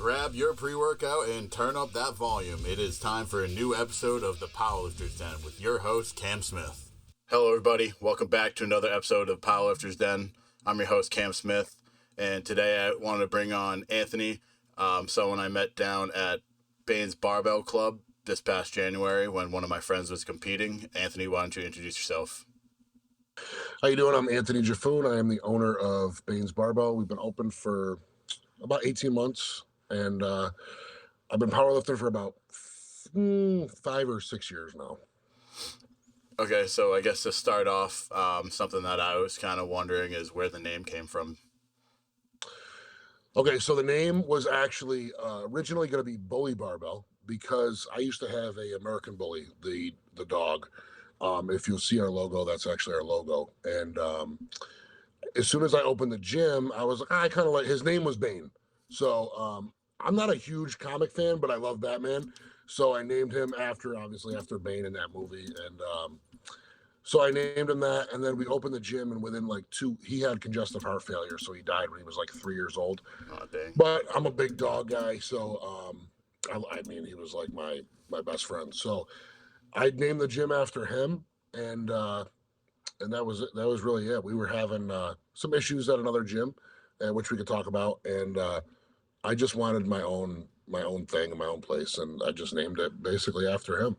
grab your pre-workout and turn up that volume. It is time for a new episode of the Powerlifter's Den with your host, Cam Smith. Hello, everybody. Welcome back to another episode of Powerlifter's Den. I'm your host, Cam Smith, and today I wanted to bring on Anthony, someone I met down at Bane's Barbell Club this past January when one of my friends was competing. Anthony, why don't you introduce yourself? How you doing? I'm Anthony Gifune. I am the owner of Bane's Barbell. We've been open for about 18 months, and I've been powerlifting for about 5 or 6 years now. Okay, so I guess to start off, something that I was kind of wondering is where the name came from. Okay, so the name was actually originally going to be Bully Barbell because I used to have a American Bully, the dog. If you'll see our logo, that's actually our logo. And as soon as I opened the gym, I was like, I kind of like, his name was Bane. So I'm not a huge comic fan, but I love Batman. So I named him obviously after Bane in that movie. And so I named him that. And then we opened the gym, and within he had congestive heart failure. So he died when he was like 3 years old. Oh, dang. But I'm a big dog guy. So I mean, he was like my best friend. So I named the gym after him. And that was it. That was really it. We were having some issues at another gym, which we could talk about, and I just wanted my own thing in my own place, and I just named it basically after him.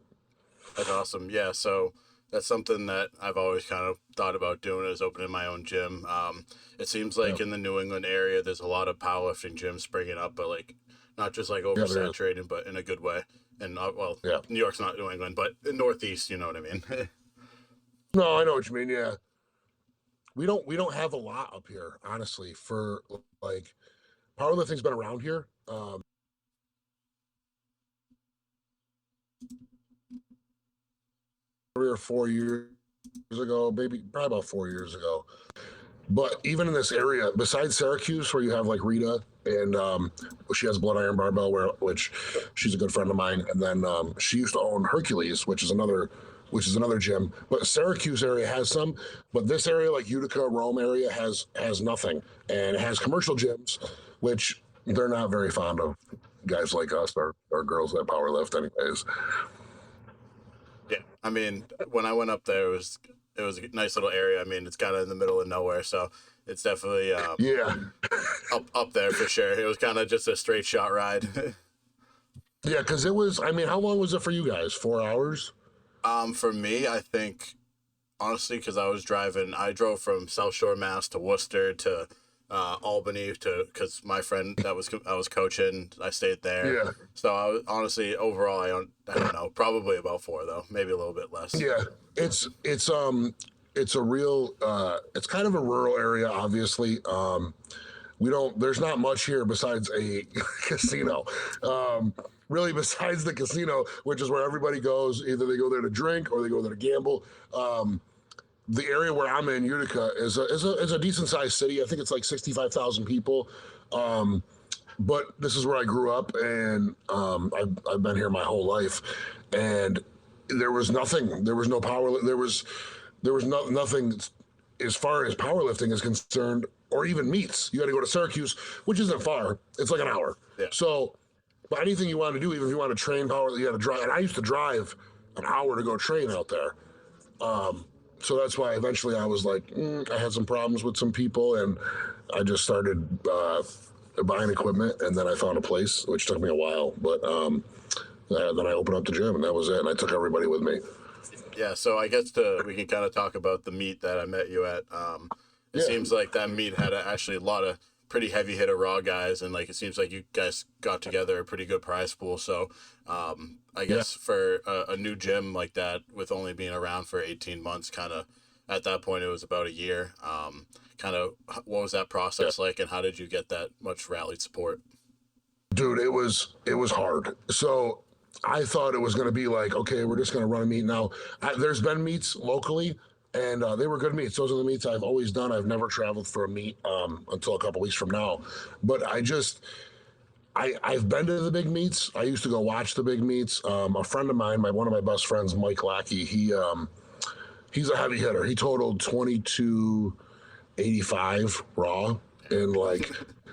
That's awesome. Yeah, so that's something that I've always kind of thought about doing, is opening my own gym. It seems like in the New England area, there's a lot of powerlifting gyms springing up, but not just oversaturated, but in a good way. And New York's not New England, but in Northeast, you know what I mean. No, I know what you mean. Yeah, we don't have a lot up here, honestly. For powerlifting's been around here. 3 or 4 years ago, maybe probably about 4 years ago. But even in this area, besides Syracuse, where you have like Rita, and she has Blood Iron Barbell, which she's a good friend of mine, and then she used to own Hercules, which is another gym. But Syracuse area has some, but this area, like Utica, Rome area, has nothing, and it has commercial gyms, which they're not very fond of guys like us or girls that powerlift, anyways. Yeah, I mean, when I went up there, it was a nice little area. I mean, it's kind of in the middle of nowhere, so it's definitely up there for sure. It was kind of just a straight shot ride. Yeah, because it was. I mean, how long was it for you guys? 4 hours? For me, I think, honestly, because I drove from South Shore, Mass to Worcester to Albany because my friend I was coaching, I stayed there. Yeah. So I was, honestly, overall, I don't know, probably about 4 though, maybe a little bit less. Yeah, it's a real, it's kind of a rural area, obviously. There's not much here besides a casino. Really, besides the casino, which is where everybody goes. Either they go there to drink or they go there to gamble. The area where I'm in, Utica, is a decent sized city. I think it's like 65,000 people. But this is where I grew up, and I've been here my whole life. And there was nothing. There was no power. There was nothing as far as powerlifting is concerned, or even meets. You had to go to Syracuse, which isn't far. It's like an hour. Yeah. So, but anything you want to do, even if you want to train power, you had to drive. And I used to drive an hour to go train out there. So that's why eventually I was like, I had some problems with some people, and I just started buying equipment, and then I found a place, which took me a while. But then I opened up the gym, and that was it. And I took everybody with me. Yeah, so I guess we can kind of talk about the meet that I met you at. It seems like that meet had actually a lot of pretty heavy hitter raw guys, and it seems like you guys got together a pretty good prize pool. So I guess for a new gym like that, with only being around for 18 months, kind of at that point it was about a year. Kind of what was that process like, and how did you get that much rallied support? Dude, it was hard. So I thought it was going to be like, okay, we're just going to run a meet now. There's been meets locally, and they were good meets. Those are the meets I've always done. I've never traveled for a meet until a couple weeks from now. But I've been to the big meets. I used to go watch the big meets. A friend of mine, one of my best friends, Mike Lackey, he's a heavy hitter. He totaled 2285 raw, and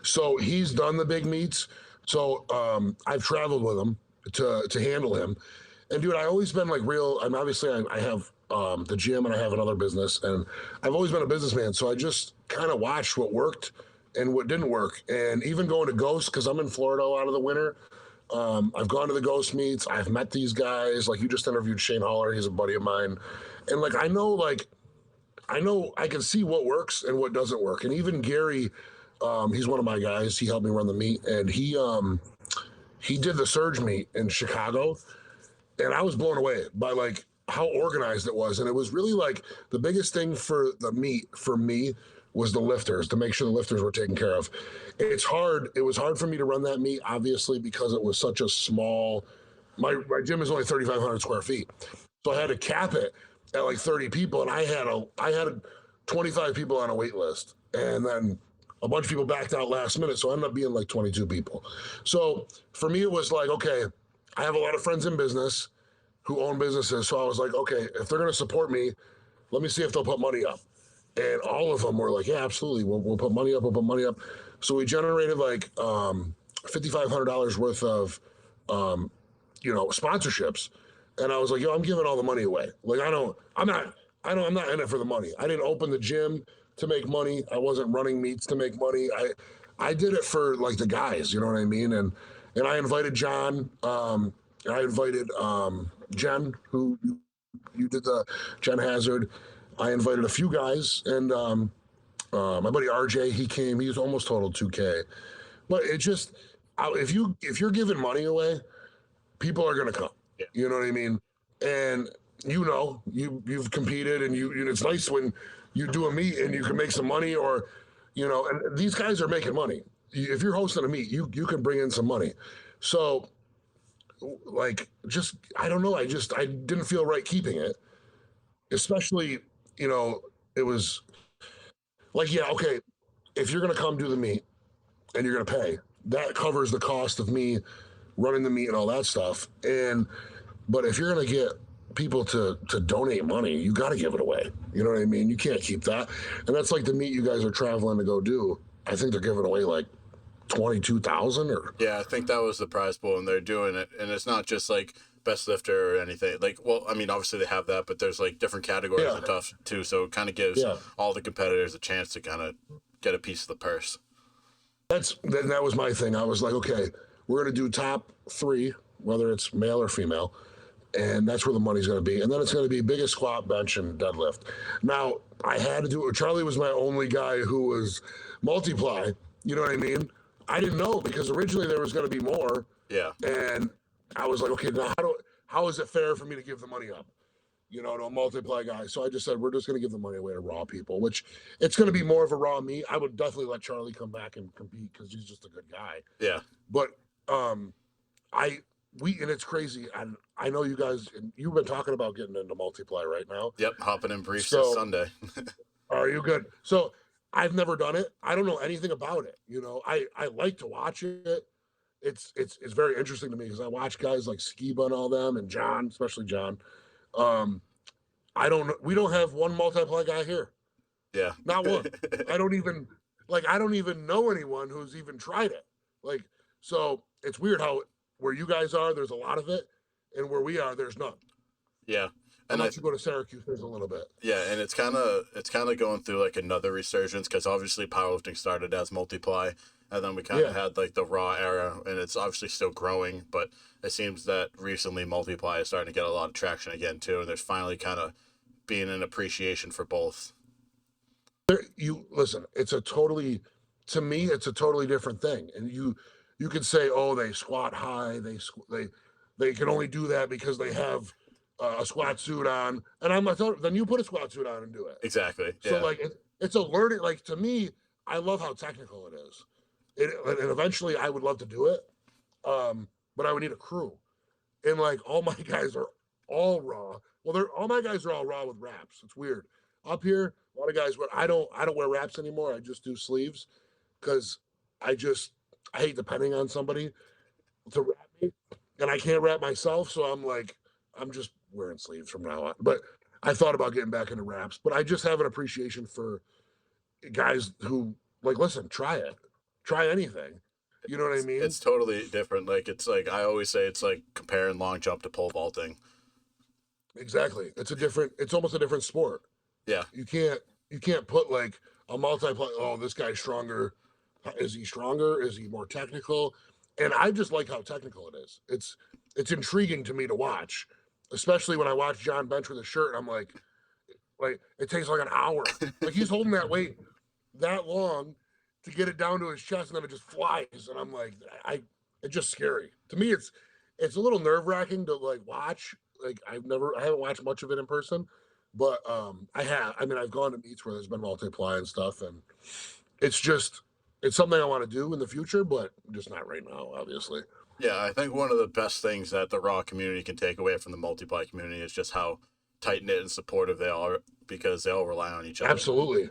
so he's done the big meets. So I've traveled with him to handle him. And dude, I always been like real. I'm obviously I have the gym and I have another business, and I've always been a businessman. So I just kind of watched what worked and what didn't work. And even going to Ghost, because I'm in Florida a lot of the winter. I've gone to the Ghost meets. I've met these guys. Like you just interviewed Shane Haller. He's a buddy of mine, and I know I can see what works and what doesn't work. And even Gary, he's one of my guys. He helped me run the meet, and he did the Surge meet in Chicago, and I was blown away by like how organized it was. And it was really like the biggest thing for the meet for me was the lifters, to make sure the lifters were taken care of. It's hard. It was hard for me to run that meet, obviously, because it was such a small. My gym is only 3,500 square feet, so I had to cap it at like 30 people, and I had 25 people on a wait list, and then a bunch of people backed out last minute, so I ended up being like 22 people. So for me, it was like, okay, I have a lot of friends in business who own businesses, so I was like, okay, if they're going to support me, let me see if they'll put money up. And all of them were like, yeah, absolutely, we'll put money up, we'll put money up. So we generated like $5,500 worth of sponsorships. And I was like, yo, I'm giving all the money away. Like, I'm not in it for the money. I didn't open the gym to make money. I wasn't running meets to make money. I did it for like the guys, you know what I mean? And I invited John, and I invited Jen, who you did the Jen Hazard. I invited a few guys, and my buddy RJ, he came. He was almost total 2K. But it just, if you're giving money away, people are going to come. Yeah. You know what I mean? And you've competed, and it's nice when you do a meet and you can make some money, or and these guys are making money. If you're hosting a meet, you can bring in some money. So like, just I don't know, I didn't feel right keeping it, especially it was like, yeah, okay, if you're going to come do the meet and you're going to pay, that covers the cost of me running the meet and all that stuff. But if you're going to get people to donate money, you got to give it away. You know what I mean? You can't keep that. And that's like the meet you guys are traveling to go do. I think they're giving away like 22,000 or. Yeah, I think that was the prize pool, and they're doing it. And it's not just like best lifter or anything. Like, well, I mean, obviously they have that, but there's like different categories of tough too. So it kind of gives all the competitors a chance to kind of get a piece of the purse. That was my thing. I was like, okay, we're going to do top 3, whether it's male or female, and that's where the money's going to be. And then it's going to be biggest squat, bench, and deadlift. Now, I had to do it. Charlie was my only guy who was multiply. You know what I mean? I didn't know, because originally there was going to be more. Yeah. And I was like, okay, now how is it fair for me to give the money up, to a multiply guy? So I just said, we're just going to give the money away to raw people, which it's going to be more of a raw meet. I would definitely let Charlie come back and compete, because he's just a good guy. Yeah. But and it's crazy. And I know you guys, you've been talking about getting into multiply right now. Yep. Hopping in briefs this Sunday. Are you good? So I've never done it. I don't know anything about it. I like to watch it. It's very interesting to me, because I watch guys like Skiba and all them, and John, especially John. We don't have one multiply guy here. Yeah. Not one. I don't even know anyone who's even tried it. Like, so it's weird how where you guys are, there's a lot of it, and where we are, there's none. Yeah. And unless you go to Syracuse, there's a little bit. Yeah, and it's kind of going through like another resurgence, because obviously powerlifting started as multiply, and then we kind of had like the raw era, and it's obviously still growing, but it seems that recently multiply is starting to get a lot of traction again too, and there's finally kind of being an appreciation for both. Listen, to me, it's a totally different thing, and you could say, oh, they squat high, they can only do that because they have a squat suit on, and I'm like, then you put a squat suit on and do it. Exactly. So like it's a learning. Like, to me, I love how technical it is. And eventually I would love to do it, but I would need a crew, and like all my guys are all raw. Well, all my guys are all raw with wraps. It's weird. Up here, a lot of guys I don't wear wraps anymore. I just do sleeves, because I hate depending on somebody to wrap me, and I can't wrap myself. So I'm just wearing sleeves from now on. But I thought about getting back into wraps, but I just have an appreciation for guys who, like, listen, try it, try anything. You know what I mean? It's totally different. Like it's like I always say, it's like comparing long jump to pole vaulting. Exactly. It's almost a different sport. Yeah, You can't you can't put like a multiplayer. Oh, this guy's stronger. Is he stronger? Is he more technical? And I just like how technical it is. It's intriguing to me to watch, especially when I watch John bench with a shirt. I'm like it takes like an hour. Like he's holding that weight that long to get it down to his chest, and then it just flies. And I'm like, it's just scary to me. It's a little nerve wracking to like watch. Like I haven't watched much of it in person, but I have. I mean, I've gone to meets where there's been multiply and stuff, and it's just it's something I want to do in the future, but just not right now, obviously. yeah. I think one of the best things that the raw community can take away from the multiply community is just how tight knit and supportive they are because they all rely on each other. Absolutely,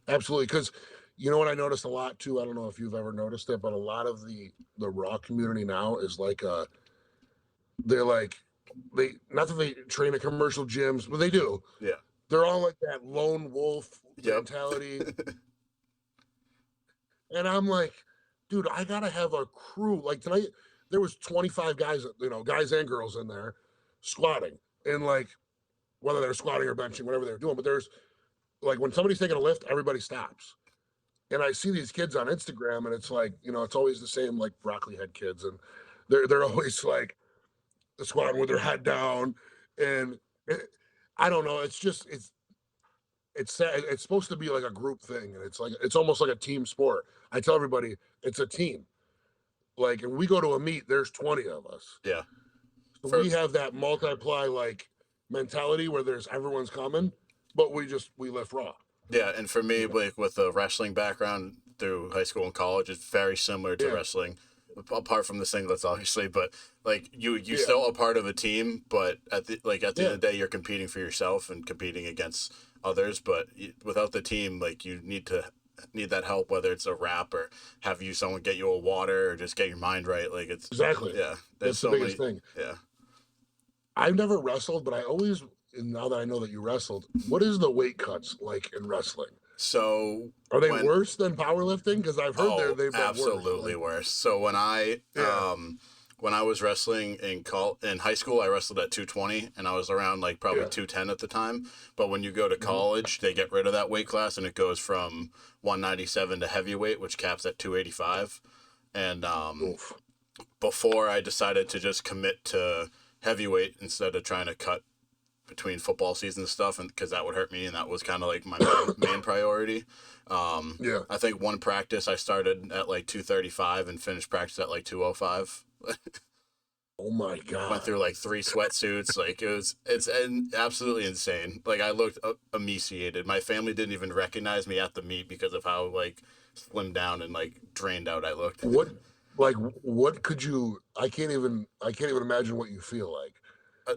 absolutely. Because you know what I noticed a lot too. I don't know if you've ever noticed it, but a lot of the raw community now is like they're like they not that they train at commercial gyms, but they do. Yeah. They're all like that lone wolf Yep. mentality. And I'm like, dude, I gotta have a crew. Like tonight, there was 25 guys, guys and girls in there squatting. And like whether they're squatting or benching, whatever they're doing, but there's like when somebody's taking a lift, everybody stops. And I see these kids on Instagram, and it's like, it's always the same like broccoli head kids, and they're always like squatting with their head down, and I don't know. It's just it's sad. It's supposed to be like a group thing, and it's almost like a team sport. I tell everybody it's a team. Like, and we go to a meet, there's 20 of us. Yeah. So For we have that multiply like mentality where there's everyone's coming, but we lift raw. yeah, and for me, like with a wrestling background through high school and college, it's very similar to Yeah, wrestling, apart from the singlets, obviously. But like you yeah, still a part of a team, but at the end yeah, of the day, you're competing for yourself and competing against others. But without the team, like you need that help, whether it's a wrap or have you someone get you a water or just get your mind right. Like it's exactly. yeah, there's That's the so biggest many. thing. Yeah. I've never wrestled, but I always, and now that I know that you wrestled, what is the weight cuts like in wrestling? So Are they when worse than powerlifting? Because I've heard Oh, they've been worse. absolutely Like, worse. So yeah, when I was wrestling in high school, I wrestled at 220 and I was around like probably yeah, 210 at the time. But when you go to hmm college, they get rid of that weight class and it goes from 197 to heavyweight, which caps at 285. And oof, before I decided to just commit to heavyweight instead of trying to cut between football season stuff, and because that would hurt me, and that was kind of like my main priority. yeah. I think one practice I started at like 235 and finished practice at like 205. Oh my Went god, through like three sweatsuits. Like absolutely insane. Like I looked emaciated. My family didn't even recognize me at the meet because of how like slimmed down and like drained out I looked. what like what could you? I can't even imagine what you feel like.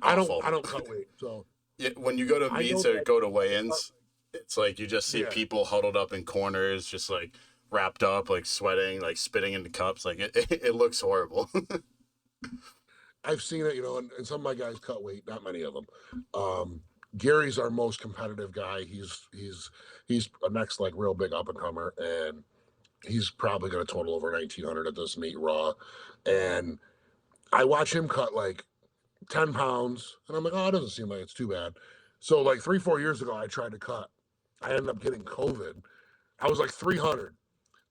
I don't Awful. I don't cut weight, so Yeah, when you go to I know meets or that go to I cut, weigh-ins, it's like you just see yeah. people huddled up in corners, just like wrapped up, like sweating, like spitting into cups. Like it looks horrible. I've seen it, and some of my guys cut weight, not many of them. Gary's our most competitive guy. He's a next like real big up and comer, and he's probably going to total over 1900 at this meet raw. And I watch him cut like 10 pounds, and I'm like, oh, it doesn't seem like it's too bad. So like 3-4 years ago, I tried to cut. I ended up getting COVID. I was like 300.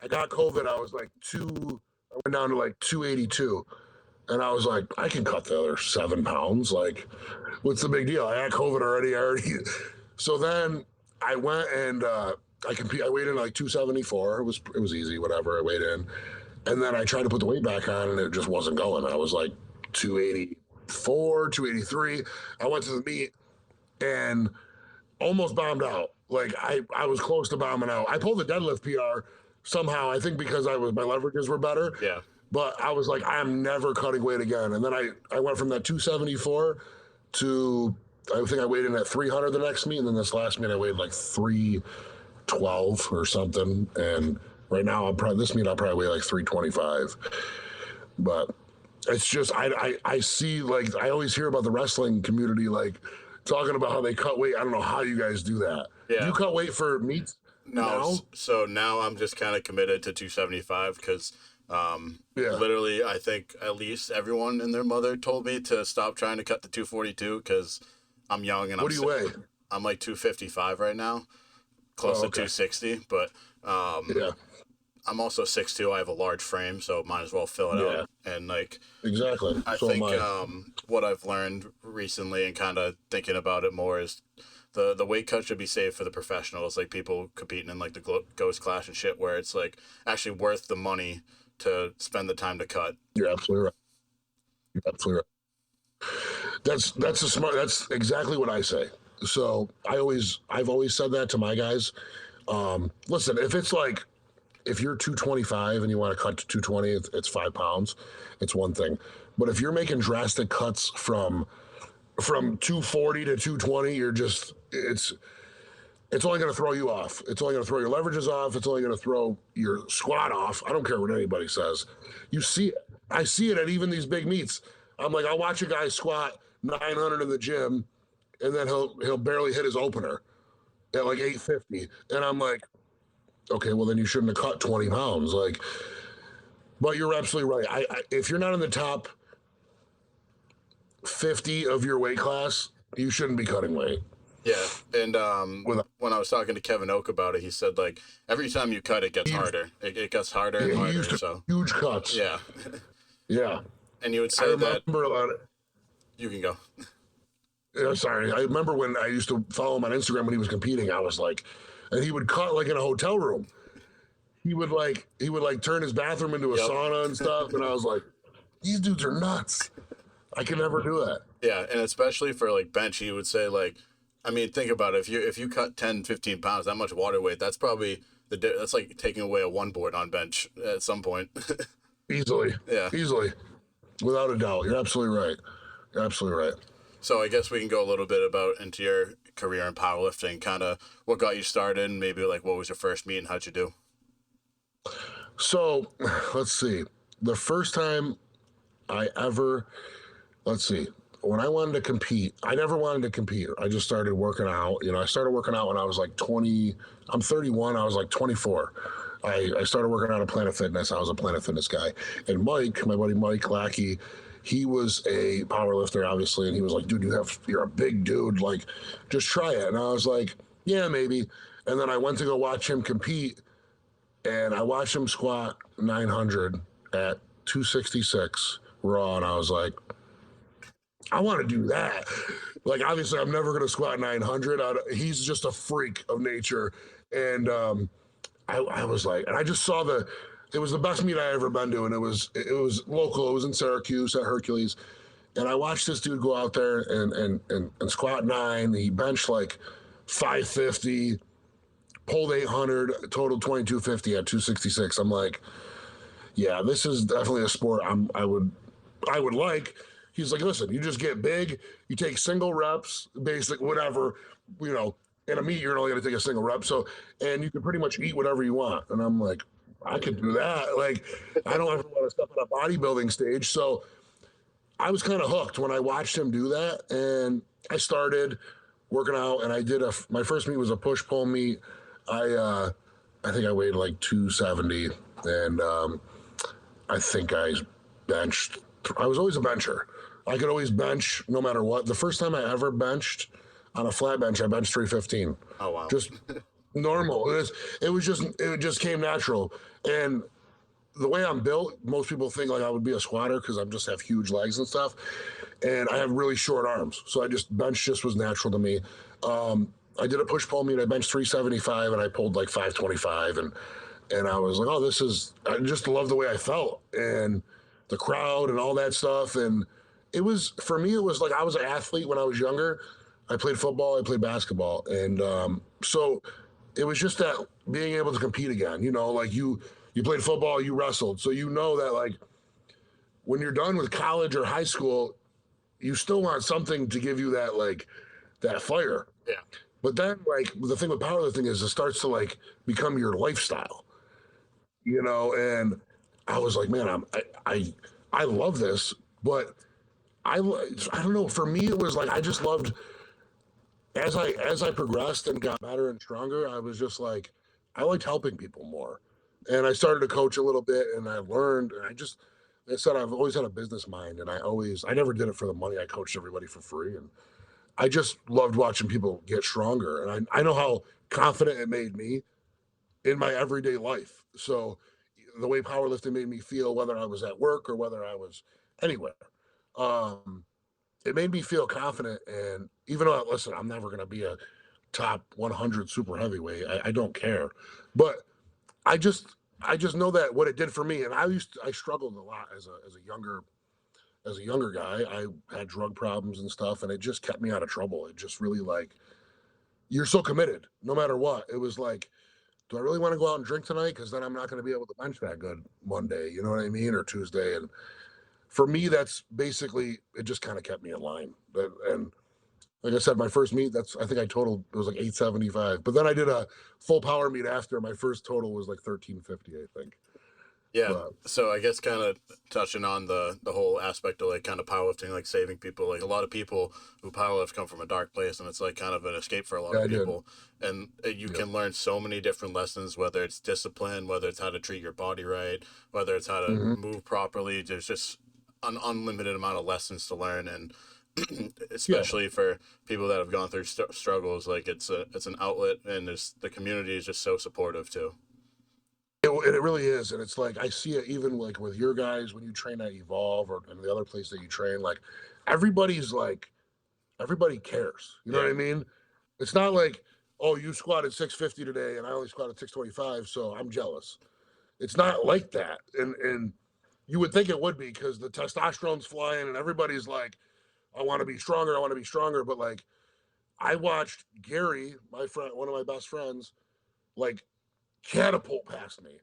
I got COVID. I was like I went down to like 282. And I was like, I can cut the other 7 pounds. Like, what's the big deal? I had COVID already. So then I went and I weighed in like 274. It was easy, whatever. I weighed in, and then I tried to put the weight back on, and it just wasn't going. I was like 284, 283. I went to the meet and almost bombed out. Like I was close to bombing out. I pulled the deadlift PR somehow. I think because my leverages were better, Yeah. but I was like, I am never cutting weight again. And then I went from that 274 to I think I weighed in at 300 the next meet, and then this last meet I weighed like 312 or something. And right now this meet I'll probably weigh like 325. But it's just I see, like, I always hear about the wrestling community like talking about how they cut weight. I don't know how you guys do that. Do you Yeah. cut weight for meets No. now? So now I'm just kind of committed to 275 because Yeah. Literally, I think at least everyone and their mother told me to stop trying to cut to 242 because I'm young and What do you weigh? I'm like 255 right now, close Oh, to okay. 260. But Yeah. I'm also 6'2". I have a large frame, so might as well fill it out. Yeah. And like, Exactly. I So am think I. what I've learned recently and kind of thinking about it more is the weight cut should be saved for the professionals, like people competing in like the ghost class and shit, where it's like actually worth the money to spend the time to cut. You're absolutely right. You're absolutely right. That's a smart. That's exactly what I say. So I've always said that to my guys. Listen, if it's like if you're 225 and you want to cut to 220, it's 5 pounds. It's one thing. But if you're making drastic cuts from 240 to 220, you're just it's only going to throw you off. It's only going to throw your leverages off. It's only going to throw your squat off. I don't care what anybody says. You see it. I see it at even these big meets. I'm like, I'll watch a guy squat 900 in the gym, and then he'll barely hit his opener at like 850, and I'm like, okay, well then you shouldn't have cut 20 pounds. Like, but you're absolutely right. If you're not in the top 50 of your weight class, you shouldn't be cutting weight. Yeah, and With when I was talking to Kevin Oak about it, he said like every time you cut, it gets harder. It gets harder and he harder. used to So huge cuts. yeah, Yeah, and you would I say that remember. you can go. Yeah, sorry, I remember when I used to follow him on Instagram when he was competing. I was like, and he would cut like in a hotel room. He would turn his bathroom into a Yep. sauna and stuff, and I was like, these dudes are nuts. I can never do that. Yeah, and especially for like bench, he would say like, I mean, think about it. If you cut 10, 15 pounds, that much water weight, that's probably that's like taking away a one board on bench at some point. Easily, Yeah. easily, without a doubt. You're absolutely right. You're absolutely right. So I guess we can go a little bit about into your career in powerlifting, kind of what got you started, and maybe like what was your first meet and how'd you do? So, let's see. The first time I ever, let's see, when I wanted to compete, I never wanted to compete. I just started working out. I started working out when I was like 20. I'm 31. I was like 24. I started working out at Planet Fitness. I was a Planet Fitness guy. And Mike, my buddy Mike Lackey, he was a power lifter, obviously. And he was like, dude, you're a big dude. Like, just try it. And I was like, yeah, maybe. And then I went to go watch him compete. And I watched him squat 900 at 266 raw. And I was like, I want to do that. Like, obviously, I'm never going to squat 900. He's just a freak of nature. And I was like, and I just saw it was the best meet I ever been to. And it was local. It was in Syracuse at Hercules. And I watched this dude go out there and squat 9. He benched like 550, pulled 800, total 2250 at 266. I'm like, yeah, this is definitely a sport I would like. He's like, listen, you just get big, you take single reps, basic, whatever, in a meet, you're only going to take a single rep. So, and you can pretty much eat whatever you want. And I'm like, I could do that. Like, I don't ever want to step on a bodybuilding stage. So I was kind of hooked when I watched him do that. And I started working out and I did my first meet was a push pull meet. I think I weighed like 270 and I think I was always a bencher. I could always bench no matter what. The first time I ever benched on a flat bench, I benched 315. Oh wow. Just normal. It just came natural. And the way I'm built, most people think like I would be a squatter because I just have huge legs and stuff. And I have really short arms. So bench just was natural to me. I did a push pull meet. I benched 375 and I pulled like 525 and I was like, I just love the way I felt and the crowd and all that stuff. And for me, it was like I was an athlete when I was younger. I played football, I played basketball. And so it was just that being able to compete again, like you played football, you wrestled. So that like when you're done with college or high school, you still want something to give you that like that fire. Yeah. But then like the thing with powerlifting is it starts to like become your lifestyle, and I was like, man, I love this, but I don't know. For me, it was like I just loved as I progressed and got better and stronger. I was just like I liked helping people more. And I started to coach a little bit, and I learned. And I said I've always had a business mind, and I never did it for the money. I coached everybody for free, and I just loved watching people get stronger. And I know how confident it made me in my everyday life. So the way powerlifting made me feel, whether I was at work or whether I was anywhere, um, it made me feel confident. And even though, listen, I'm never going to be a top 100 super heavyweight, I don't care. But I just, I just know that what it did for me, and I struggled a lot as a younger guy. I had drug problems and stuff, and it just kept me out of trouble. It just really like you're so committed, no matter what. It was like, do I really want to go out and drink tonight? Because then I'm not going to be able to bench that good Monday. You know what I mean, or Tuesday. And for me, that's basically it. Just kind of kept me in line. And like I said, my first meet, I think I totaled it was like 875. But then I did a full power meet after. My first total was like 1350, I think. Yeah. But So I guess kind of touching on the whole aspect of like kind of powerlifting, like saving people. Like a lot of people who powerlift come from a dark place, and it's like kind of an escape for a lot yeah, of I did. people. And you Yep. can learn so many different lessons, whether it's discipline, whether it's how to treat your body right, whether it's how to Hmm. move properly. There's just an unlimited amount of lessons to learn, and Yeah. especially for people that have gone through struggles, like it's an outlet, and the community is just so supportive too. It really is, and it's like I see it even like with your guys when you train at Evolve or and the other place that you train. Everybody's like everybody cares. You know what Yeah. I mean? It's not like, oh, you squatted 650 today and I only squatted 625, so I'm jealous. It's not like that. And you would think it would be because the testosterone's flying and everybody's like, I want to be stronger, I want to be stronger. But like I watched Gary, my friend, one of my best friends, like catapult past me.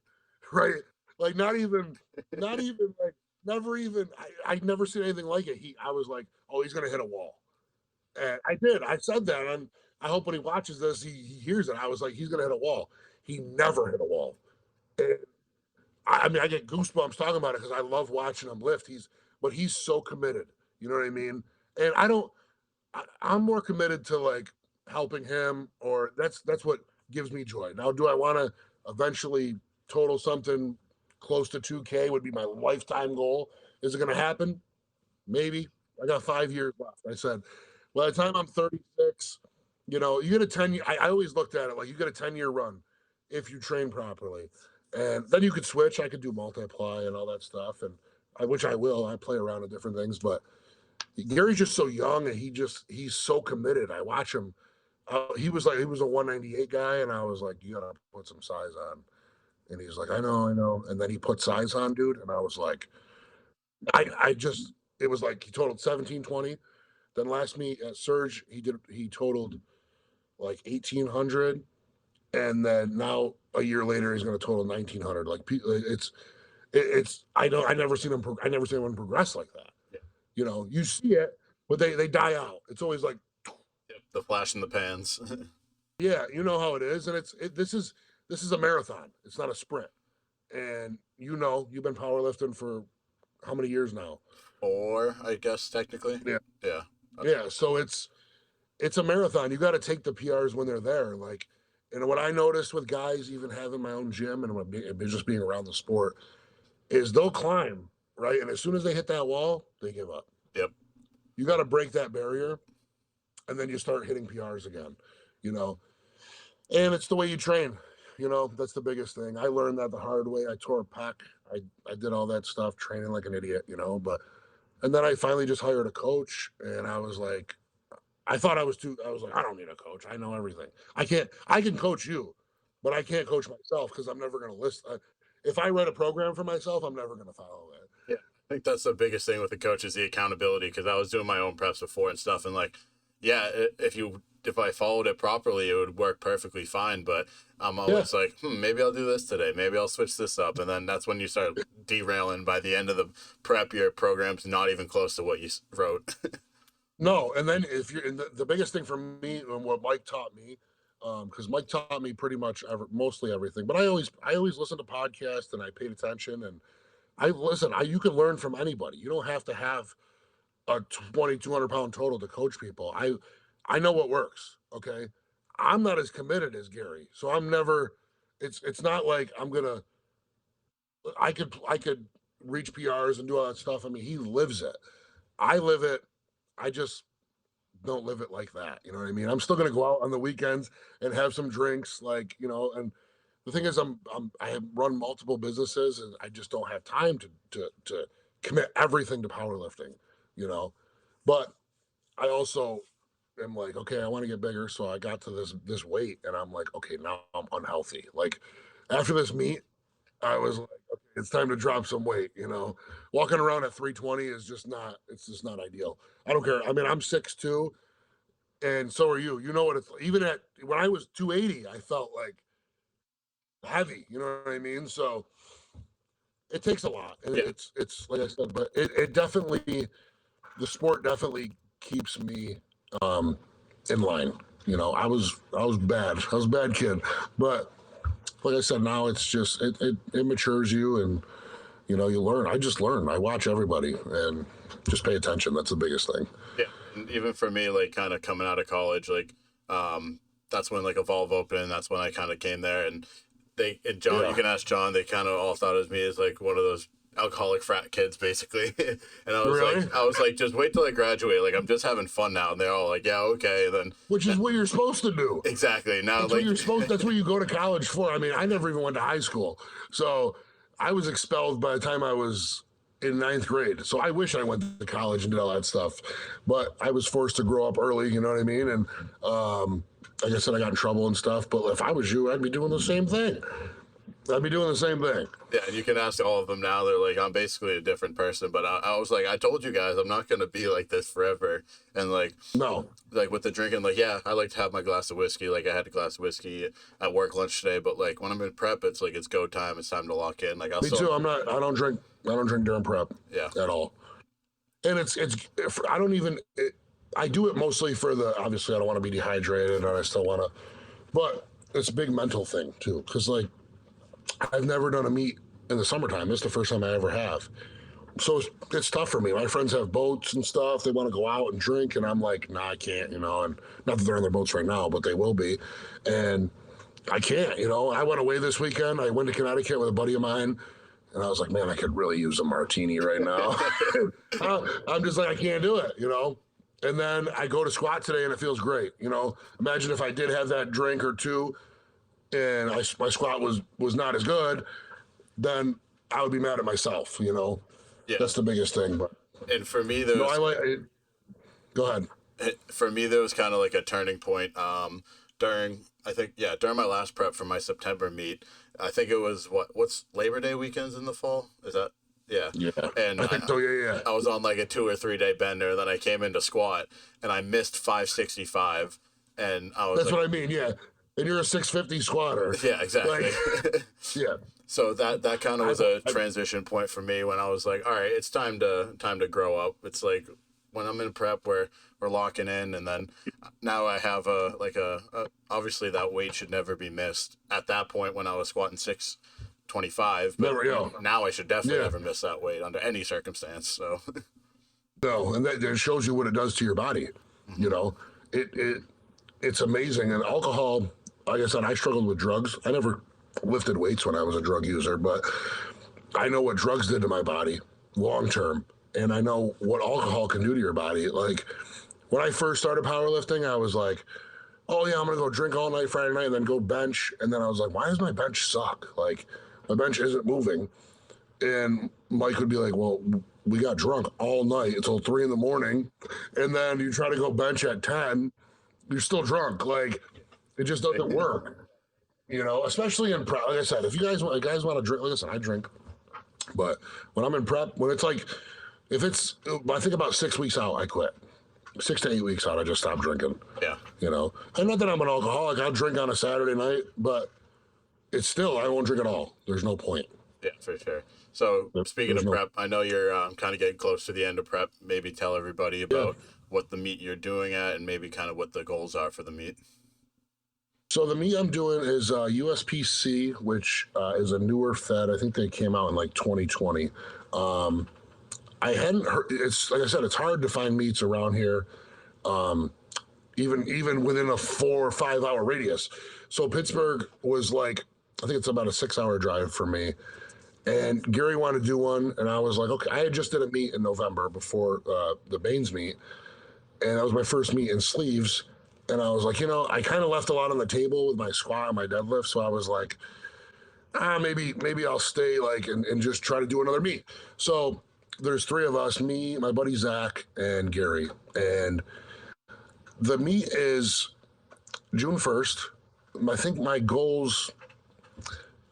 Right? Like not even like never even I'd never seen anything like it. I was like, oh, he's gonna hit a wall. And I did. I said that. And I hope when he watches this, he hears it. I was like, he's going to hit a wall. He never hit a wall. And I mean, I get goosebumps talking about it because I love watching him lift. But he's so committed. You know what I mean? And I don't, I'm more committed to like helping him, or that's what gives me joy. Now, do I want to eventually total something close to 2K would be my lifetime goal? Is it going to happen? Maybe. I got 5 years left. I said, by the time I'm 36, you get a 10 year. I always looked at it like you get a 10-year run if you train properly. And then you could switch. I could do multiply and all that stuff. Which I will. I play around with different things. But Gary's just so young and he's so committed. I watch him. He was a 198 guy. And I was like, you got to put some size on. And he's like, I know, I know. And then he put size on, dude. And I was like, I just, it was like he totaled 1720. Then last meet at Surge, he totaled like 1800, and then now a year later he's going to total 1900. Like it's I never seen anyone progress like that. Yeah. You see it, but they die out. It's always like Yep. The flash in the pans. yeah, you know how it is, and this is a marathon. It's not a sprint. And you've been powerlifting for how many years now? Or I guess technically. Yeah, Yeah. yeah. So it's a marathon. You got to take the PRs when they're there. Like, and what I noticed with guys, even having my own gym and just being around the sport, is they'll climb, right? And as soon as they hit that wall, they give up. Yep. You got to break that barrier, and then you start hitting PRs again, you know. And it's the way you train. That's the biggest thing. I learned that the hard way. I tore a pec. I did all that stuff, training like an idiot, But and then I finally just hired a coach, and I was like, I was like, I don't need a coach. I know everything. I can coach you, but I can't coach myself because I'm never going to if I write a program for myself, I'm never going to follow it. Yeah. I think that's the biggest thing with the coach is the accountability because I was doing my own preps before and stuff, and like, yeah, if I followed it properly, it would work perfectly fine. But I'm Yeah. always like, maybe I'll do this today. Maybe I'll switch this up, and then that's when you start derailing. By the end of the prep, your program's not even close to what you wrote. No. And then if you're and the biggest thing for me and what Mike taught me, because Mike taught me pretty much mostly everything, but I always listen to podcasts and I paid attention and you can learn from anybody. You don't have to have a 2,200 pound total to coach people. I know what works. Okay. I'm not as committed as Gary. So I'm never, it's not like I'm going to I could reach PRs and do all that stuff. I mean, he lives it. I live it. I just don't live it like that. You know what I mean? I'm still gonna go out on the weekends and have some drinks, like, you know. And the thing is, I have run multiple businesses, and I just don't have time to commit everything to powerlifting, you know. But I also am like, okay, I want to get bigger, so I got to this weight, and I'm like, okay, now I'm unhealthy. Like after this meet, I was like, okay, it's time to drop some weight. You know, walking around at 320 is just not. It's just not ideal. I don't care. I mean, I'm 6'2", and so are you. You know what it's even at when I was 280, I felt like heavy. You know what I mean? So it takes a lot. And Yeah. it's like I said, but it definitely the sport definitely keeps me in line. You know, I was bad. I was a bad kid, but like I said, now it's just it matures you, and you know you learn. I just learn. I watch everybody and just pay attention. That's the biggest thing. Yeah, and even for me, like kind of coming out of college, like that's when like Evolve opened. And that's when I kind of came there, and John, you Yeah. can ask John. They kind of all thought of me as like one of those alcoholic frat kids, basically. And Really? I was like, just wait till I graduate. Like I'm just having fun now. And they're all like, yeah, okay. And then Which is what you're supposed to do. exactly now, That's what like you're supposed. That's what you go to college for. I mean, I never even went to high school, so I was expelled by the time I was in ninth grade. So I wish I went to college and did all that stuff, but I was forced to grow up early. You know what I mean? And like I said, I got in trouble and stuff. But if I was you, I'd be doing the same thing. I'd be doing the same thing. yeah, and you can ask all of them now. They're like, I'm basically a different person. But I was like, I told you guys, I'm not gonna be like this forever. And No, like with the drinking, like yeah, I like to have my glass of whiskey. Like I had a glass of whiskey at work lunch today. But like when I'm in prep, it's like it's go time. It's time to lock in. Like I'll me still too. I'm not. I don't drink. I don't drink during prep yeah. at all. And it's. I don't even. I do it mostly for the. Obviously, I don't want to be dehydrated, and I still want to. But it's a big mental thing too, because like I've never done a meet in the summertime. This is the first time I ever have. So it's tough for me. My friends have boats and stuff. They want to go out and drink, and I'm like, nah, I can't, you know. And not that they're on their boats right now, but they will be. And I can't, you know. I went away this weekend. I went to Connecticut with a buddy of mine, and I was like, man, I could really use a martini right now. I'm just like, I can't do it, you know. And then I go to squat today, and it feels great, you know. Imagine if I did have that drink or two, and my squat was not as good, then I would be mad at myself, you know. Yeah, That's the biggest thing. But and for me, there no, I was like. Go ahead. kind of like a turning point. During I think yeah during my last prep for my September meet, I think it was what's Labor Day weekends in the fall. Is that yeah? Yeah, And I think so. Yeah, yeah. I was on like a 2 or 3 day bender. Then I came into squat and I missed 565, and I was That's like, what I mean. Yeah, and you're a 650 squatter. yeah, exactly. Like, yeah. So that kind of was a I transition point for me when I was like, all right, it's time to grow up. It's like when I'm in prep, we're locking in, and then now I have a obviously that weight should never be missed. At that point, when I was squatting 625, but never. Yeah. now I should definitely Yeah. never miss that weight under any circumstance. So No, and that shows you what it does to your body. You know, it's amazing. And alcohol, like I said, I struggled with drugs. I never lifted weights when I was a drug user, but I know what drugs did to my body long term, and I know what alcohol can do to your body. Like when I first started powerlifting, I was like, "Oh yeah, I'm gonna go drink all night Friday night, and then go bench." And then I was like, "Why does my bench suck? Like my bench isn't moving." And Mike would be like, "Well, we got drunk all night until 3 in the morning, and then you try to go bench at 10, you're still drunk. Like it just doesn't work." You know, especially in prep. Like I said, if guys want to drink, listen, I drink. But when I'm in prep, when it's like, if it's, I think about 6 weeks out, I quit. 6 to 8 weeks out, I just stop drinking. yeah, You know, and not that I'm an alcoholic. I'll drink on a Saturday night, but it's still I won't drink at all. There's no point. yeah, for sure. So speaking There's of no. prep, I know you're kind of getting close to the end of prep. Maybe tell everybody Yeah. about what the meet you're doing at, and maybe kind of what the goals are for the meet. So the meet I'm doing is USPC, which is a newer Fed. I think they came out in like 2020. I hadn't heard. It's like I said, it's hard to find meets around here, even within a 4 or 5 hour radius. So Pittsburgh was like, I think it's about a 6 hour drive for me, And Gary wanted to do one, and I was like, okay. I had just did a meet in November before the Bane's meet, and that was my first meet in sleeves. And I was like, I kind of left a lot on the table with my squat and my deadlift, so I was like, maybe I'll stay and just try to do another meet. So there's three of us, me, my buddy Zach, and Gary, and the meet is June 1st. I think my goals.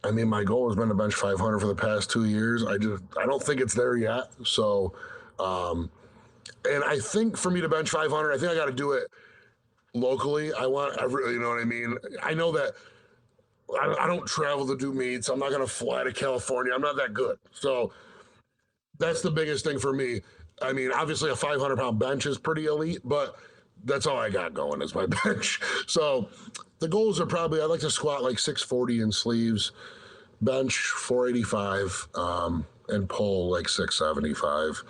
I mean, my goal has been to bench 500 for the past 2 years. I don't think it's there yet. So, and I think for me to bench 500, I think I got to do it locally. You know what I mean? I know that I don't travel to do meets. I'm not going to fly to California. I'm not that good. So that's the biggest thing for me. I mean, obviously a 500-pound bench is pretty elite, but that's all I got going is my bench. So the goals are probably I'd like to squat like 640 in sleeves, bench 485, and pull like 675.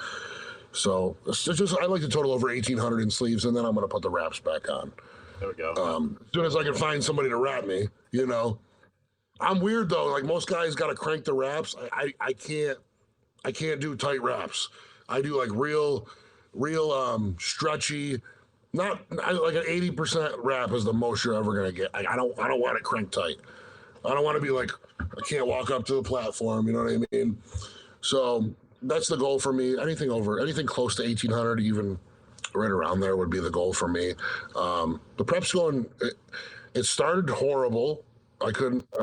So it's just I like to total over 1800 in sleeves, and then I'm going to put the wraps back on. There we go. As soon as I can find somebody to wrap me, I'm weird though. Like most guys got to crank the wraps. I can't do tight wraps. I do like real stretchy. Like an 80% wrap is the most you're ever gonna get. I don't want it cranked tight. I don't want to be like I can't walk up to the platform. You know what I mean? So that's the goal for me. Anything close to 1800, even right around there, would be the goal for me. The prep's going. It started horrible. I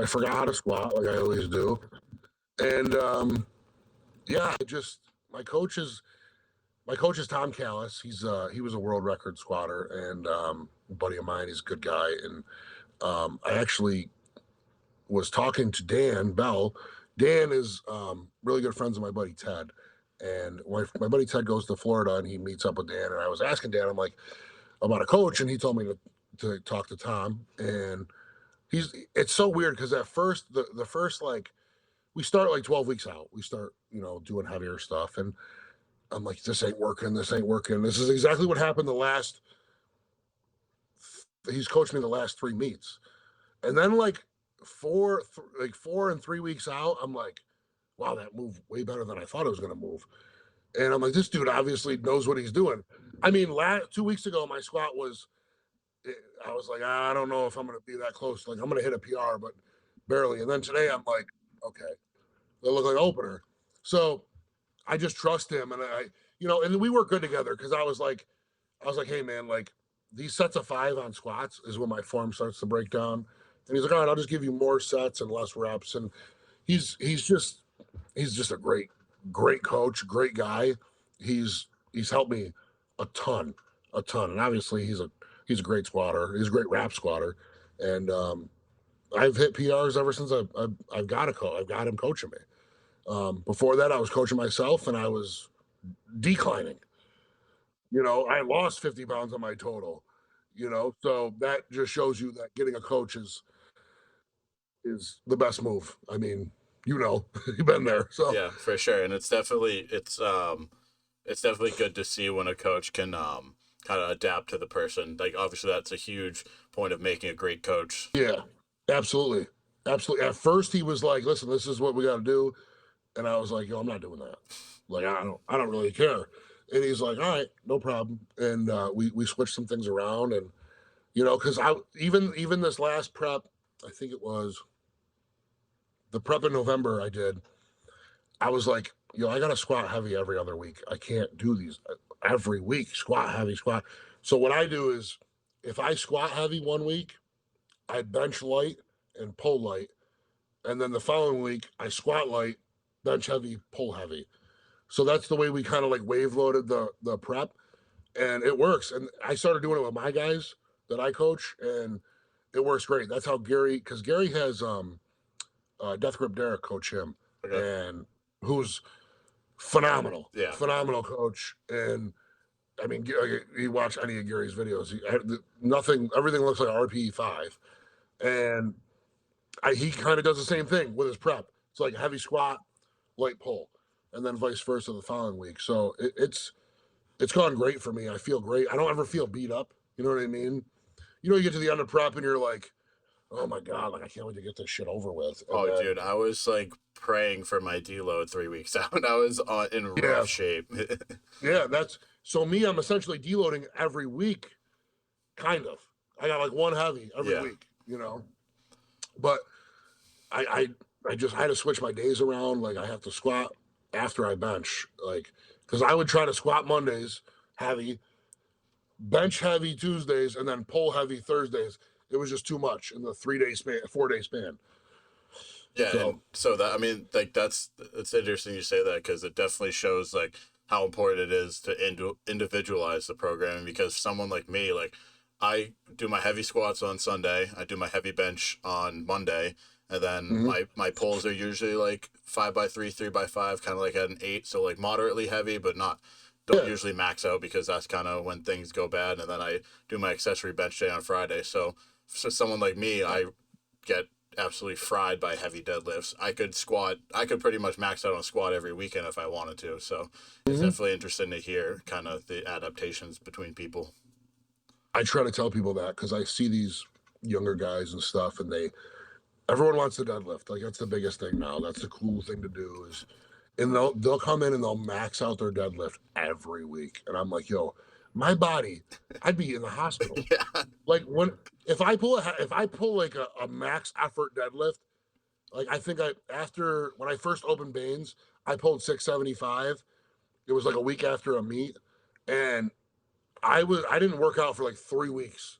forgot how to squat like I always do, and yeah, my coach is Tom Callis. He was a world record squatter and a buddy of mine. He's a good guy, and I actually was talking to Dan Bell. Dan is really good friends with my buddy Ted, and my buddy Ted goes to Florida and he meets up with Dan. And I was asking Dan, I'm like, about a coach, and he told me to talk to Tom. And it's so weird because at first the first we start like 12 weeks out. We start doing heavier stuff, and I'm like, this ain't working. This ain't working. This is exactly what happened he's coached me the last 3 meets. And then like 4 and 3 weeks out, I'm like, wow, that moved way better than I thought it was going to move. And I'm like, this dude obviously knows what he's doing. I mean, 2 weeks ago, my squat I was like, I don't know if I'm going to be that close. Like I'm going to hit a PR, but barely. And then today I'm like, okay, they look like an opener. So I just trust him. And and we work good together because I was like, hey man, like these sets of 5 on squats is when my form starts to break down. And he's like, all right, I'll just give you more sets and less reps. And he's just a great coach, great guy. He's helped me a ton. And obviously he's a great squatter. He's a great rap squatter. And I've hit PRs ever since I've got him coaching me. Before that, I was coaching myself and I was declining. I lost 50 pounds on my total. So that just shows you that getting a coach is the best move. I mean, you've been there. So yeah, for sure, and it's definitely good to see when a coach can kind of adapt to the person. Like obviously, that's a huge point of making a great coach. Yeah, absolutely. At first, he was like, "Listen, this is what we got to do," and I was like, "Yo, I'm not doing that. Like, I don't really care." And he's like, "All right, no problem." And we switched some things around, and because I even this last prep, I think it was the prep in November I did. I was like, I got to squat heavy every other week. I can't do these every week. Squat heavy, squat. So what I do is, if I squat heavy one week, I bench light and pull light. And then the following week, I squat light, bench heavy, pull heavy. So that's the way we kind of like wave loaded the prep. And it works. And I started doing it with my guys that I coach, and it works great. That's how because Gary has Death Grip Derek coach him, Okay. and who's phenomenal. Yeah. Phenomenal coach. And I mean, you watch any of Gary's videos, everything looks like RPE 5. And he kind of does the same thing with his prep. It's like heavy squat, light pull, and then vice versa the following week. So it's gone great for me. I feel great. I don't ever feel beat up. You know what I mean? You get to the end of prep and you're like, oh my God, like I can't wait to get this shit over with. And Oh, then, dude, I was like praying for my deload 3 weeks out. I was in rough yeah, shape. yeah, that's so me. I'm essentially deloading every week, kind of. I got like one heavy every Yeah. week, but I, I, I had to switch my days around. Like I have to squat after I bench, like, because I would try to squat Mondays heavy, bench heavy Tuesdays, and then pull heavy Thursdays. It was just too much in the 3 day span, 4 day span. Yeah, So, and so that I mean, like that's it's interesting you say that because it definitely shows like how important it is to individualize the programming. Because someone like me, like I do my heavy squats on Sunday, I do my heavy bench on Monday, and then mhm, my pulls are usually like 5x3, 3x5, kind of like at an 8, so like moderately heavy, but not don't yeah, usually max out because that's kind of when things go bad. And then I do my accessory bench day on Friday. So for someone like me, I get absolutely fried by heavy deadlifts. I could pretty much max out on squat every weekend if I wanted to. So it's mhm. definitely interesting to hear kind of the adaptations between people. I try to tell people that because I see these younger guys and stuff, and everyone wants to deadlift. Like that's the biggest thing now. That's the cool thing to do is, and they'll come in and they'll max out their deadlift every week, and I'm like, yo, my body, I'd be in the hospital. Yeah. Like if I pull like a max effort deadlift, like I think I after when I first opened Bane's, I pulled 675. It was like a week after a meet, and I didn't work out for like 3 weeks.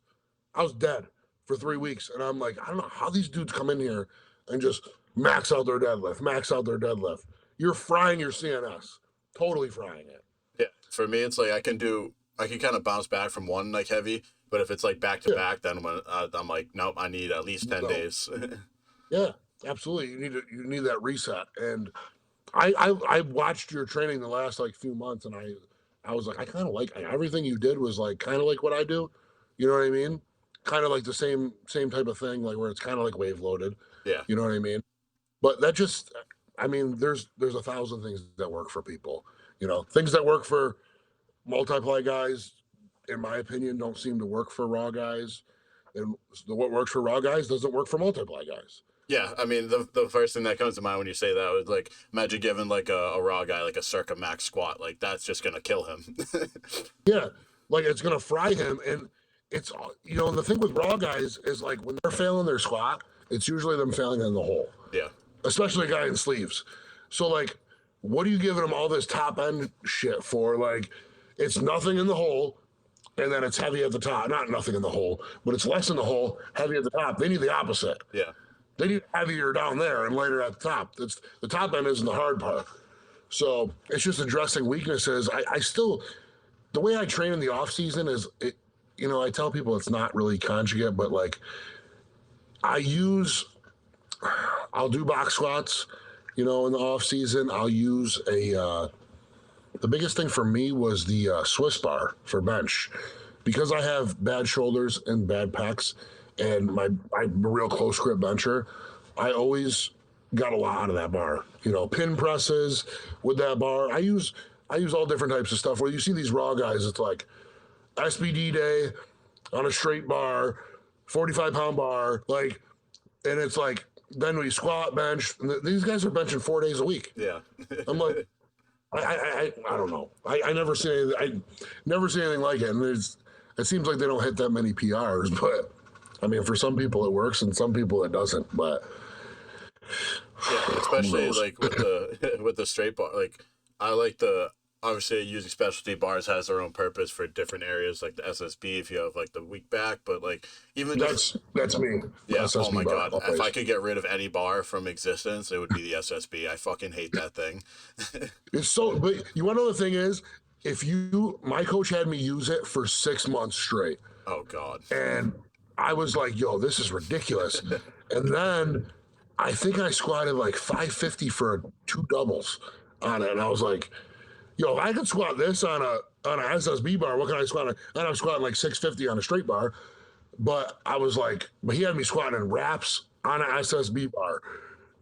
I was dead for 3 weeks. And I'm like, I don't know how these dudes come in here and just max out their deadlift, max out their deadlift. You're frying your CNS, totally frying it. Yeah. For me, it's like I can kind of bounce back from one like heavy, but if it's like back to Yeah, back, then when I'm like, nope, I need at least 10 days. yeah, absolutely. You need that reset. And I watched your training the last like few months, and I was like, I kind of like everything you did was like kind of like what I do. You know what I mean? Kind of like the same type of thing, like where it's kind of like wave loaded. Yeah. You know what I mean? But that just, I mean, there's a thousand things that work for people. Things that work for multiply guys, in my opinion, don't seem to work for raw guys, and what works for raw guys doesn't work for multiply guys. Yeah, I mean the first thing that comes to mind when you say that was like imagine giving like a raw guy like a circa max squat, like that's just gonna kill him. Yeah, like it's gonna fry him, and it's and the thing with raw guys is like when they're failing their squat, it's usually them failing in the hole, Yeah. especially a guy in sleeves. So like, what are you giving them all this top end shit for? Like, it's nothing in the hole, and then it's heavy at the top. Not nothing in the hole, but it's less in the hole, heavy at the top. They need the opposite. Yeah. They need heavier down there and lighter at the top. That's the top end isn't the hard part. So it's just addressing weaknesses. I still the way I train in the off season is I tell people it's not really conjugate, but like I use I'll do box squats, in the off season. I'll use the biggest thing for me was the Swiss bar for bench because I have bad shoulders and bad pecs, and I'm a real close grip bencher. I always got a lot out of that bar. Pin presses with that bar. I use all different types of stuff. Where you see these raw guys, it's like SBD day on a straight bar, 45-pound bar, like, and it's like then we squat, bench. And these guys are benching 4 days a week. Yeah. I'm like, I don't know. I never see anything. I never see anything like it. And it seems like they don't hit that many PRs, but I mean, for some people it works, and some people it doesn't. But Yeah, especially like with the with the straight bar. Like I like the obviously using specialty bars has their own purpose for different areas, like the SSB if you have like the weak back, but like even just that's me. yeah. Oh SSB my bar, god, if always. I could get rid of any bar from existence, it would be the SSB. I fucking hate that thing. It's so. But you want to know the thing is, my coach had me use it for 6 months straight, Oh god. and I was like, "Yo, this is ridiculous." And then I think I squatted like 550 for two doubles on it, and I was like, "Yo, if I could squat this on a SSB bar, what can I squat on?" And I'm squatting like 650 on a straight bar, but I was like, but he had me squatting in wraps on an SSB bar.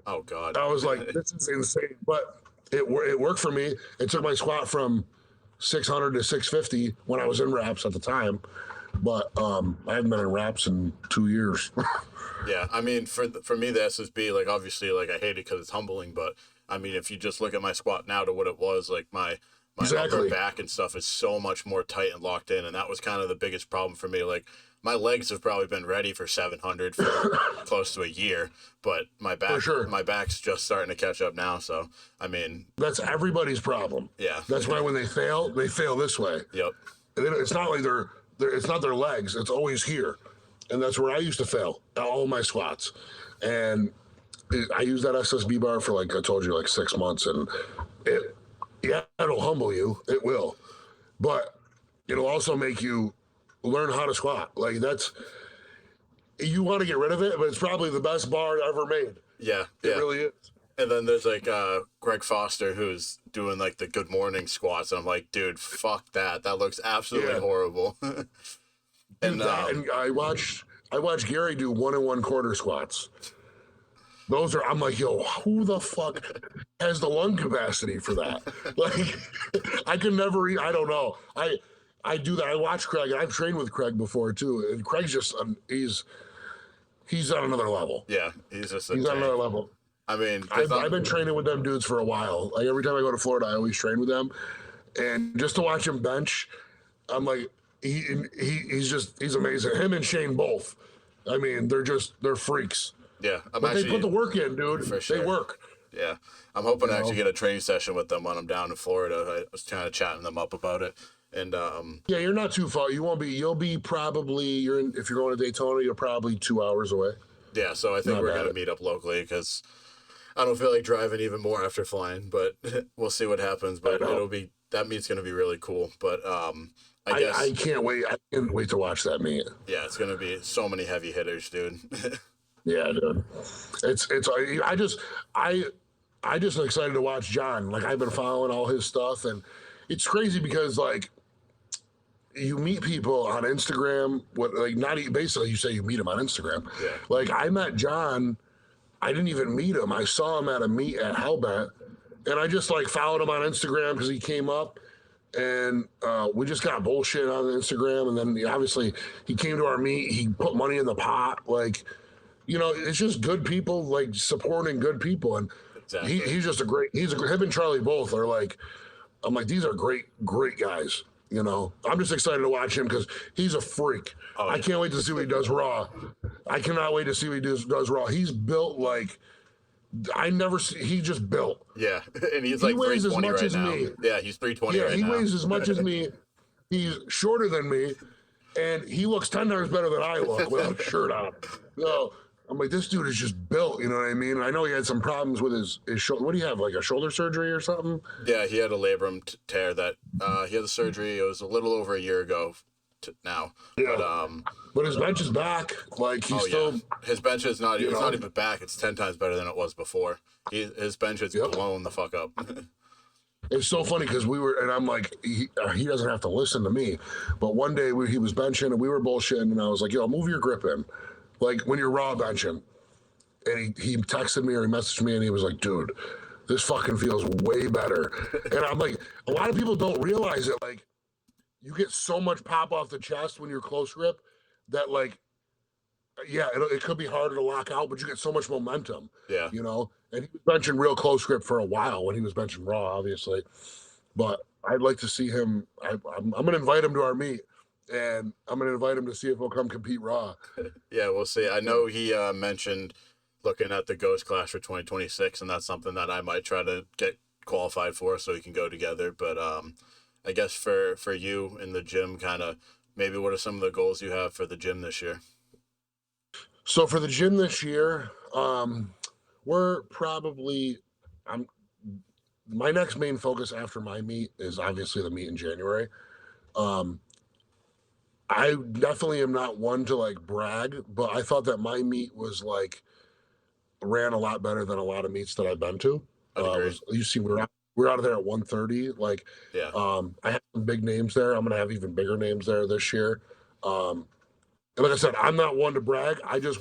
Oh god. I was like, this is insane, but it worked for me. It took my squat from 600 to 650 when I was in wraps at the time, but I haven't been in wraps in 2 years. Yeah, I mean, for me, the SSB, like, obviously, like, I hate it because it's humbling, but I mean, if you just look at my squat now to what it was, like, my upper Exactly. back and stuff is so much more tight and locked in, and that was kind of the biggest problem for me. Like, my legs have probably been ready for 700 for close to a year, but For sure. my back's just starting to catch up now. So, I mean, That's everybody's problem. yeah, That's why when they fail this way. yep, And it's not like it's not their legs. It's always here. And that's where I used to fail at all my squats. And I used that SSB bar for, like I told you, like 6 months. And it'll humble you. It will. But it'll also make you learn how to squat. Like you want to get rid of it, but it's probably the best bar ever made. yeah, It yeah. really is. And then there's like Greg Foster who's doing like the good morning squats. And I'm like, dude, fuck that. That looks absolutely Yeah. horrible. And, and I watched Gary do 1 1/4 squats. Those are, I'm like, yo, who the fuck has the lung capacity for that? Like, I can never eat. I don't know. I do that. I watch Craig, and I've trained with Craig before too. And Craig's just he's on another level. Yeah, he's just a He's on tank. another level. I mean, I've been training with them dudes for a while. Like every time I go to Florida, I always train with them, and just to watch him bench, I'm like, he's amazing. Him and Shane both. I mean, they're freaks. yeah, I'm But actually they put the work in, dude. for They sure. work. Yeah, I'm hoping to You actually know? get a training session with them when I'm down in Florida. I was kind of chatting them up about it, and Yeah, you're not too far. You won't be. You'll be probably. If you're going to Daytona, you're probably 2 hours away. yeah, so I think Not we're bad. gonna meet up locally because I don't feel like driving even more after flying, but we'll see what happens. But know. that meet's gonna be really cool. But I guess I can't wait. I can't wait to watch that meet. yeah, it's gonna be so many heavy hitters, dude. Yeah, dude. It's. I just excited to watch John. Like I've been following all his stuff, and it's crazy because like you meet people on Instagram. What like not basically you say you meet him on Instagram. Yeah. Like I met John. I didn't even meet him. I saw him at a meet at Hellbent, and I just like followed him on Instagram because he came up, and we just got bullshit on Instagram. And then obviously he came to our meet. He put money in the pot. Like, it's just good people like supporting good people, and Exactly. he's just a great. Him and Charlie both are like. I'm like, these are great guys. I'm just excited to watch him because he's a freak. Oh, I yeah. can't wait to see what he does raw. I cannot wait to see what he does raw. He's built like he just built. Yeah, and he's like weighs as 320 much right as now. me. Yeah, he's 320 Yeah, right he now. weighs as much as me. He's shorter than me, and he looks 10 times better than I look without a shirt on. So I'm like, this dude is just built. You know what I mean? I know he had some problems with his shoulder. What do you have? Like a shoulder surgery or something? Yeah, he had a labrum tear that he had the surgery. It was a little over a year ago now. Yeah. But But his bench is back. Like he's still. yeah, his bench is not. It's know. not even back. It's 10 times better than it was before. His bench is Yep. blown the fuck up. It's so funny because and I'm like, he doesn't have to listen to me. But one day he was benching and we were bullshitting, and I was like, yo, move your grip in. Like when you're raw benching. And he texted me or he messaged me and he was like, dude, this fucking feels way better. And I'm like, a lot of people don't realize it. Like, you get so much pop off the chest when you're close grip that, like, yeah, it could be harder to lock out, but you get so much momentum, Yeah. And he was benching real close grip for a while when he was benching raw, obviously. But I'd like to see him. I'm going to invite him to our meet, and I'm going to invite him to see if he'll come compete raw. Yeah, we'll see. I know he mentioned looking at the Ghost Class for 2026, and that's something that I might try to get qualified for so we can go together. But I guess for you in the gym, kind of maybe what are some of the goals you have for the gym this year? So for the gym this year, we're probably my next main focus after my meet is obviously the meet in January. I definitely am not one to like brag, but I thought that my meet was like ran a lot better than a lot of meets that I've been to. I'd agree. You see, we're out of there at 1:30. Like, Yeah. I have some big names there. I'm gonna have even bigger names there this year. And like I said, I'm not one to brag. I just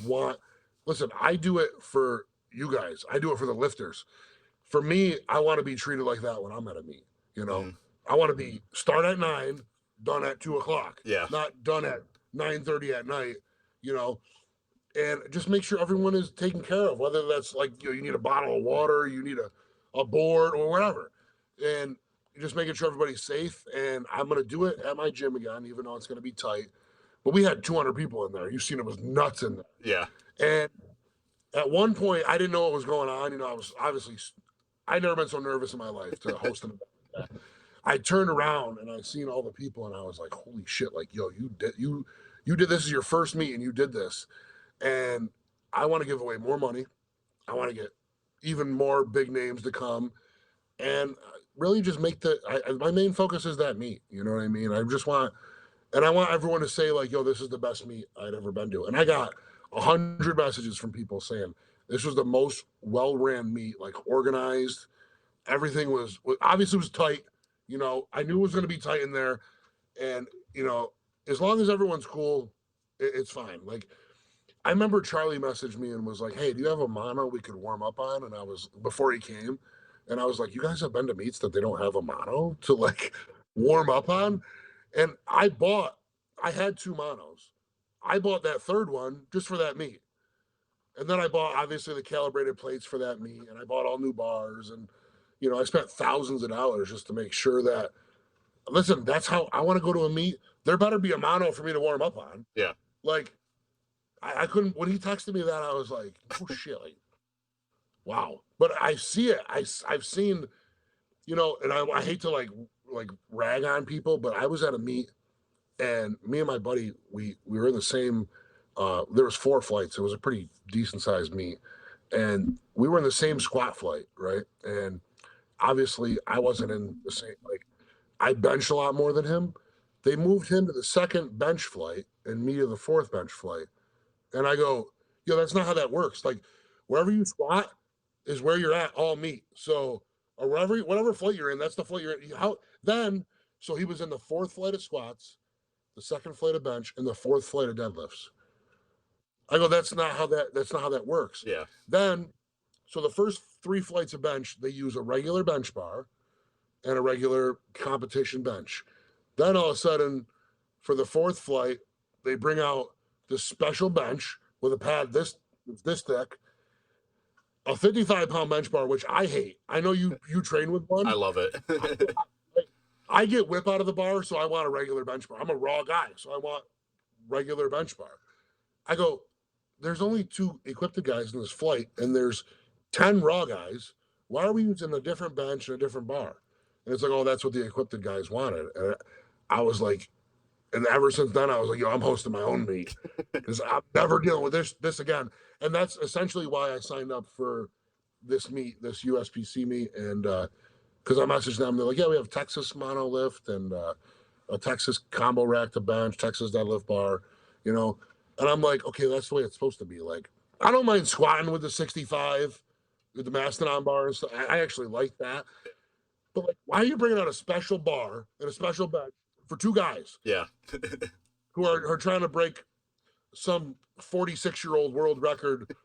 listen, I do it for you guys. I do it for the lifters. For me, I want to be treated like that when I'm at a meet. Mhm. I want to be start at 9, done at 2:00. Yeah. Not done at 9:30 at night, you know, and just make sure everyone is taken care of, whether that's like, you need a bottle of water, you need a board or whatever. And just making sure everybody's safe. And I'm going to do it at my gym again, even though it's going to be tight. But we had 200 people in there. You've seen it was nuts in there. Yeah. And at one point, I didn't know what was going on. I was obviously, I'd never been so nervous in my life to host an event like that. I turned around and I seen all the people and I was like, holy shit, like, yo, you did this is your first meet and you did this. And I want to give away more money. I want to get even more big names to come and really just make my main focus is that meet. You know what I mean? I want everyone to say like, yo, this is the best meet I'd ever been to. And I got 100 messages from people saying this was the most well-ran meet, like organized. Everything was obviously was tight. I knew it was going to be tight in there. And, as long as everyone's cool, it's fine. Like, I remember Charlie messaged me and was like, hey, do you have a mono we could warm up on? And before he came, and I was like, you guys have been to meets that they don't have a mono to like warm up on? And I had two monos. I bought that third one just for that meet. And then I bought obviously the calibrated plates for that meet, and I bought all new bars. And, I spent thousands of dollars just to make sure that, listen, that's how I want to go to a meet. There better be a mono for me to warm up on. Yeah. Like, I couldn't, when he texted me that, I was like, oh shit, like, wow. But I see it. I've seen, and I hate to like rag on people, but I was at a meet and me and my buddy, we were in the same, there was 4 flights. It was a pretty decent sized meet. And we were in the same squat flight, right? And obviously I wasn't in the same, like, I benched a lot more than him. They moved him to the second bench flight and me to the 4th bench flight. And I go, yo, that's not how that works. Like, wherever you squat is where you're at all meet. So, or whatever flight you're in, that's the flight you're in. So he was in the 4th flight of squats, the 2nd flight of bench, and the 4th flight of deadlifts. I go, that's not how that works. Yeah. So the first 3 flights of bench, they use a regular bench bar and a regular competition bench. Then all of a sudden, for the 4th flight, they bring out the special bench with a pad this thick, a 55-pound bench bar, which I hate. I know you train with one. I love it. I get whip out of the bar, so I want a regular bench bar. I'm a raw guy, so I want regular bench bar. I go, there's only 2 equipped guys in this flight, and there's 10 raw guys. Why are we using a different bench and a different bar? And it's like, oh, that's what the equipped guys wanted. And I was like, and ever since then, I was like, yo, I'm hosting my own meet because I'm never dealing with this again. And that's essentially why I signed up for this meet, this USPC meet. And because I messaged them, they're like, yeah, we have Texas monolift and a Texas combo rack to bench, Texas deadlift bar, And I'm like, okay, that's the way it's supposed to be. Like, I don't mind squatting with the 65, with the Mastodon bar and stuff. I actually like that. But like, why are you bringing out a special bar and a special bench for 2 guys? Yeah. who are trying to break some 46-year-old world record,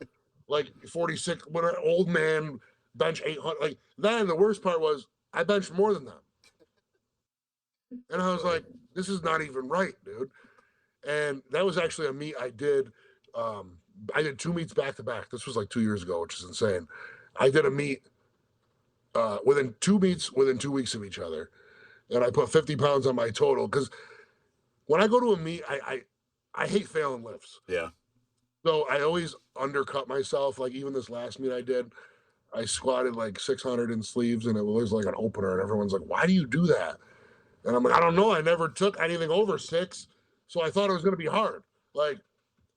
like 46, when an old man bench 800. Like, then the worst part was I benched more than them. And I was like, this is not even right, dude. And that was actually a meet I did. I did 2 meets back to back. This was like 2 years ago, which is insane. I did a meet within 2 meets within 2 weeks of each other. And I put 50 pounds on my total because when I go to a meet, I hate failing lifts. Yeah. So I always undercut myself. Like even this last meet I did, I squatted like 600 in sleeves and it was like an opener. And everyone's like, why do you do that? And I'm like, I don't know. I never took anything over 6. So I thought it was going to be hard. Like,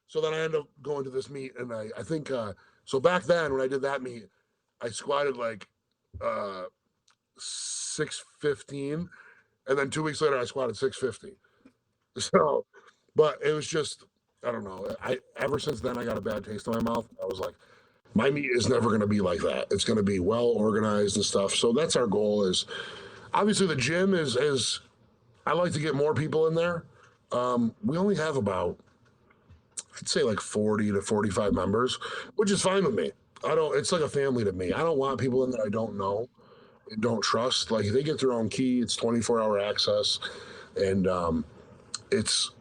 so then I ended up going to this meet. And I think, so back then when I did that meet, I squatted like 615. And then 2 weeks later, I squatted 650. So, but it was just, I don't know. Ever since then, I got a bad taste in my mouth. I was like, my meet is never going to be like that. It's going to be well organized and stuff. So that's our goal. Is obviously the gym is. I like to get more people in there. We only have about, I'd say like 40 to 45 members, which is fine with me. It's like a family to me. I don't want people in there I don't know, don't trust. Like they get their own key. It's 24-hour access, and it's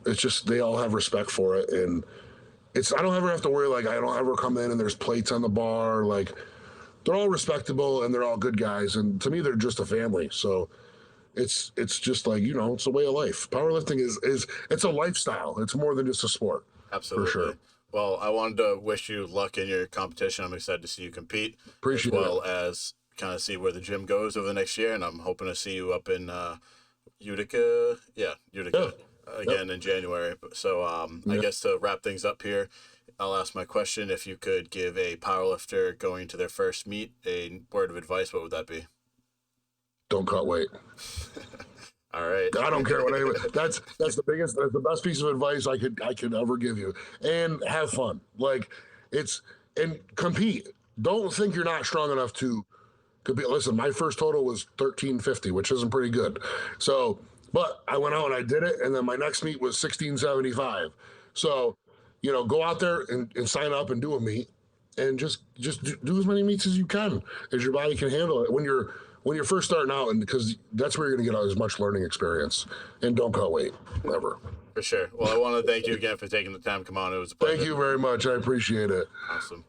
it's just they all have respect for it, and I don't ever have to worry, like I don't ever come in and there's plates on the bar. Like they're all respectable and they're all good guys, and to me they're just a family. So it's just like it's a way of life. Powerlifting is it's a lifestyle. It's more than just a sport. Absolutely. For sure. Well, I wanted to wish you luck in your competition. I'm excited to see you compete, Appreciate as well it. as kind of see where the gym goes over the next year. And I'm hoping to see you up in Utica. Yeah, Utica again in January. So I guess to wrap things up here, I'll ask my question. If you could give a powerlifter going to their first meet a word of advice, what would that be? Don't cut weight. All right. I don't care what anybody. That's the best piece of advice I could ever give you. And have fun. Like and compete. Don't think you're not strong enough to compete. Listen, my first total was 1350, which isn't pretty good. So, but I went out and I did it, and then my next meet was 1675. So, go out there and sign up and do a meet, and just do as many meets as you can, as your body can handle it. When you're first starting out, and because that's where you're going to get as much learning experience. And don't cut weight, never. For sure. Well, I want to thank you again for taking the time to come on. It was a pleasure. Thank you very much. I appreciate it. Awesome.